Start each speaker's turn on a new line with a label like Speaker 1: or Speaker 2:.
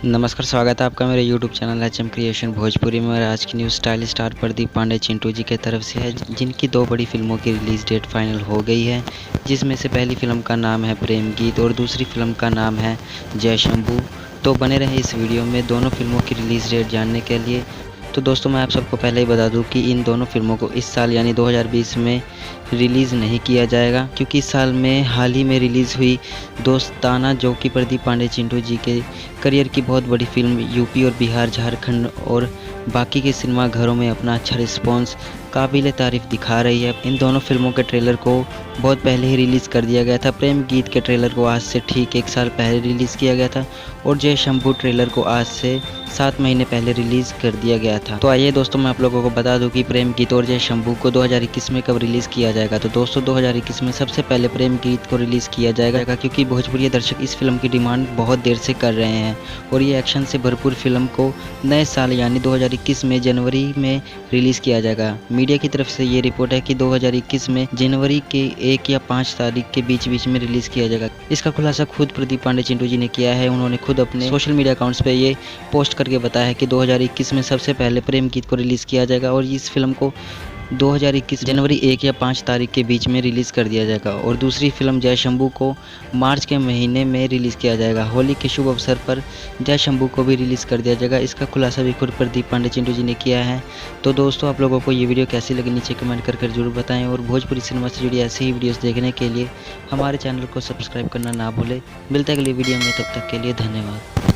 Speaker 1: नमस्कार, स्वागत है आपका मेरे YouTube channel HM creation Bhojpuri में। और आज की news stylish star Pradeep Pandey Chintu ji की तरफ से है, जिनकी दो बड़ी फिल्मों की रिलीज़ डेट फाइनल हो गई है, जिसमें से पहली फिल्म का नाम है प्रेम गीत और दूसरी फिल्म का नाम है जय शंभू। तो बने रहे इस वीडियो में दोनों फिल्मों की रिलीज़ डेट जानने के लिए। तो दोस्तों, मैं आप सबको पहले ही बता दूं कि इन दोनों फिल्मों को इस साल यानी 2020 में रिलीज़ नहीं किया जाएगा, क्योंकि इस साल में हाल ही में रिलीज़ हुई दोस्ताना, जो कि प्रदीप पांडे चिंटू जी के करियर की बहुत बड़ी फिल्म यूपी और बिहार, झारखंड और बाकी के सिनेमा घरों में अपना अच्छा रिस्पॉन्स काबिल तारीफ़ दिखा रही है। इन दोनों फिल्मों के ट्रेलर को बहुत पहले ही रिलीज़ कर दिया गया था। प्रेम गीत के ट्रेलर को आज से ठीक 1 साल पहले रिलीज़ किया गया था और जय शंभू ट्रेलर को आज से 7 महीने पहले रिलीज़ कर दिया गया था। तो आइए दोस्तों, मैं आप लोगों को बता दूं कि प्रेम गीत और जय शंभू को 2021 में कब रिलीज़ किया जाएगा। तो दोस्तों, 2021 में सबसे पहले प्रेम गीत को रिलीज़ किया जाएगा, क्योंकि भोजपुरी दर्शक इस फिल्म की डिमांड बहुत देर से कर रहे हैं और ये एक्शन से भरपूर फिल्म को नए साल यानी 2021 में जनवरी में रिलीज़ किया जाएगा। मीडिया की तरफ से ये रिपोर्ट है कि 2021 में जनवरी के 1 या 5 तारीख के बीच में रिलीज़ किया जाएगा। इसका खुलासा खुद प्रदीप पांडे चिंटू जी ने किया है। उन्होंने खुद अपने सोशल मीडिया अकाउंट्स पे ये पोस्ट करके बताया है कि 2021 में सबसे पहले प्रेम गीत को रिलीज़ किया जाएगा और इस फिल्म को 2021 जनवरी 1 या 5 तारीख के बीच में रिलीज़ कर दिया जाएगा और दूसरी फिल्म जय शंभू को मार्च के महीने में रिलीज़ किया जाएगा। होली के शुभ अवसर पर जय शंभू को भी रिलीज़ कर दिया जाएगा। इसका खुलासा भी खुद प्रदीप पांडे चिंटू जी ने किया है। तो दोस्तों, आप लोगों को ये वीडियो कैसी लगी नीचे कमेंट कर जरूर बताएं और भोजपुरी सिनेमा से जुड़ी ऐसी ही वीडियोज़ देखने के लिए हमारे चैनल को सब्सक्राइब करना ना भूलें। मिलते हैं अगली वीडियो में, तब तक के लिए धन्यवाद।